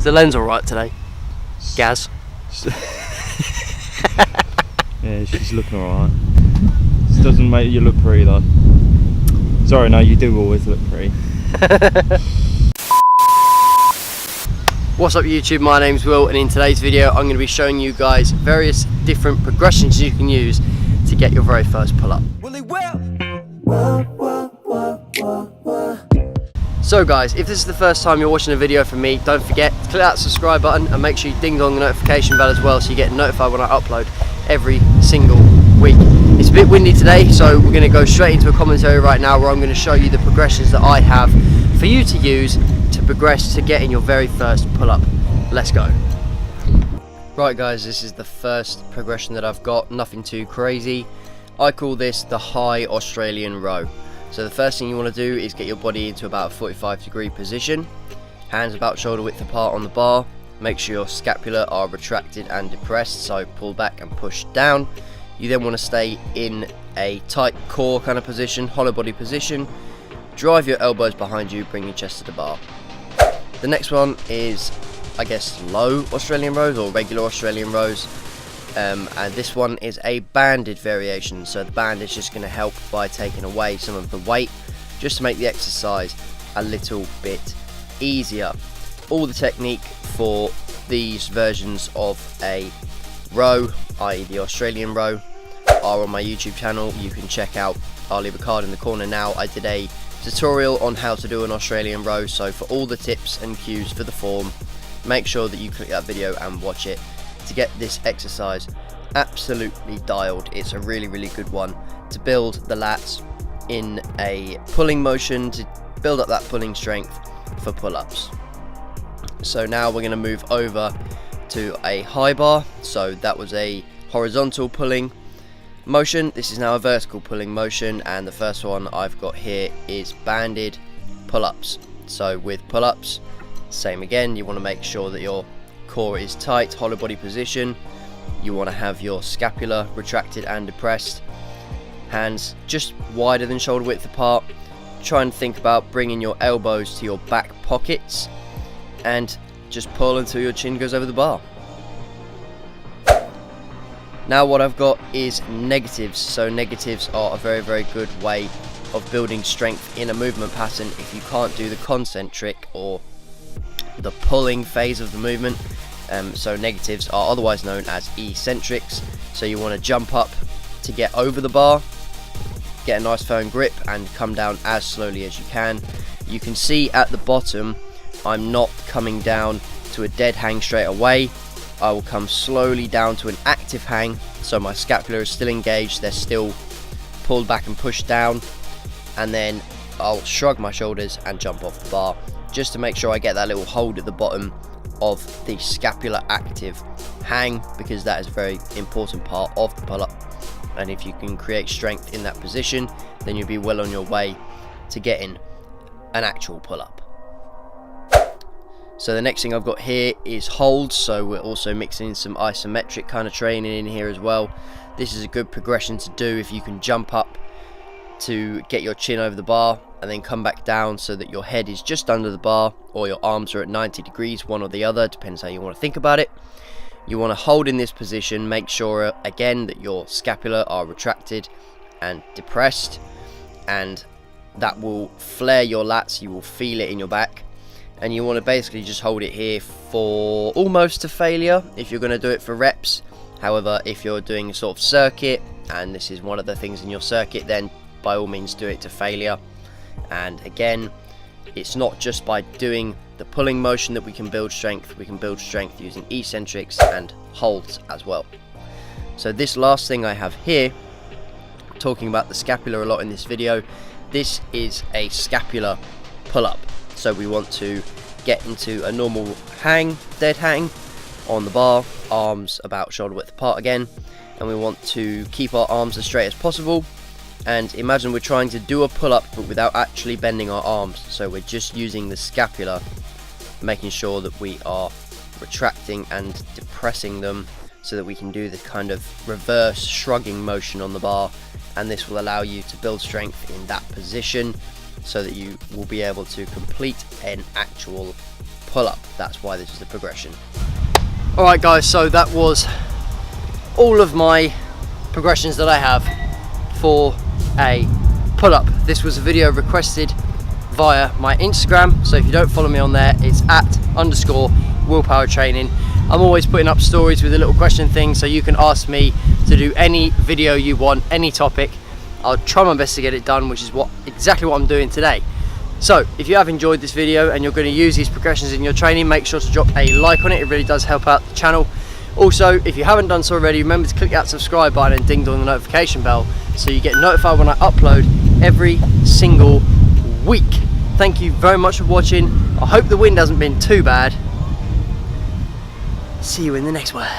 Is the lens alright today? Gaz? Yeah, she's looking alright. This doesn't make you look pretty though. Sorry, no, you do always look pretty. What's up YouTube, my name's Will, and in today's video I'm going to be showing you guys various different progressions you can use to get your very first pull-up. So guys, if this is the first time you're watching a video from me, don't forget to click that subscribe button and make sure you ding dong the notification bell as well so you get notified when I upload every single week. It's a bit windy today, so we're going to go straight into a commentary right now where I'm going to show you the progressions that I have for you to use to progress to getting your very first pull-up. Let's go. Right guys, this is the first progression that I've got, nothing too crazy. I call this the high Australian row. So the first thing you want to do is get your body into about a 45-degree position, hands about shoulder width apart on the bar. Make sure your scapula are retracted and depressed, so pull back and push down. You then want to stay in a tight core kind of position, hollow body position. Drive your elbows behind you, bring your chest to the bar. The next one is, I guess, low Australian rows or regular Australian rows. And this one is a banded variation, so the band is just going to help by taking away some of the weight just to make the exercise a little bit easier. All the technique for these versions of a row, i.e. the Australian row, are on my YouTube channel. You can check out, I'll leave a card in the corner now. I did a tutorial on how to do an Australian row, so for all the tips and cues for the form, make sure that you click that video and watch it to get this exercise absolutely dialed. It's a really good one to build the lats in a pulling motion, to build up that pulling strength for pull-ups. So now we're going to move over to a high bar. So that was a horizontal pulling motion, this is now a vertical pulling motion, and the first one I've got here is banded pull-ups. So with pull-ups, same again, you want to make sure that your core is tight, hollow body position. You want to have your scapula retracted and depressed, hands just wider than shoulder width apart. Try and think about bringing your elbows to your back pockets and just pull until your chin goes over the bar. Now what I've got is negatives. So negatives are a very good way of building strength in a movement pattern if you can't do the concentric or the pulling phase of the movement. So negatives are otherwise known as eccentrics. So you want to jump up to get over the bar, get a nice firm grip, and come down as slowly as you can. You can see at the bottom I'm not coming down to a dead hang straight away. I will come slowly down to an active hang, so my scapula is still engaged, they're still pulled back and pushed down, and then I'll shrug my shoulders and jump off the bar just to make sure I get that little hold at the bottom of the scapular active hang, because that is a very important part of the pull-up, and if you can create strength in that position, then you'll be well on your way to getting an actual pull-up. So the next thing I've got here is holds, so we're also mixing some isometric kind of training in here as well. This is a good progression to do if you can jump up to get your chin over the bar and then come back down so that your head is just under the bar, or your arms are at 90 degrees, one or the other, depends how you want to think about it. You want to hold in this position, make sure again that your scapula are retracted and depressed, and that will flare your lats, you will feel it in your back. And you want to basically just hold it here for almost to failure if you're going to do it for reps. However, if you're doing a sort of circuit, and this is one of the things in your circuit, then by all means do it to failure. And again, it's not just by doing the pulling motion that we can build strength. We can build strength using eccentrics and holds as well. So this last thing I have here, talking about the scapula a lot in this video, this is a scapular pull-up. So we want to get into a normal hang, dead hang on the bar, arms about shoulder width apart again, and we want to keep our arms as straight as possible. And imagine we're trying to do a pull-up but without actually bending our arms, so we're just using the scapula, making sure that we are retracting and depressing them so that we can do the kind of reverse shrugging motion on the bar, and this will allow you to build strength in that position so that you will be able to complete an actual pull-up. That's why this is the progression. Alright guys, so that was all of my progressions that I have for a pull-up. This was a video requested via my Instagram, so if you don't follow me on there, it's @_willpower training. I'm always putting up stories with a little question thing, so you can ask me to do any video you want, any topic. I'll try my best to get it done, which is exactly what I'm doing today. So if you have enjoyed this video and you're going to use these progressions in your training, make sure to drop a like on it. It really does help out the channel. Also, if you haven't done so already, remember to click that subscribe button and ding dong the notification bell so you get notified when I upload every single week. Thank you very much for watching. I hope the wind hasn't been too bad. See you in the next one.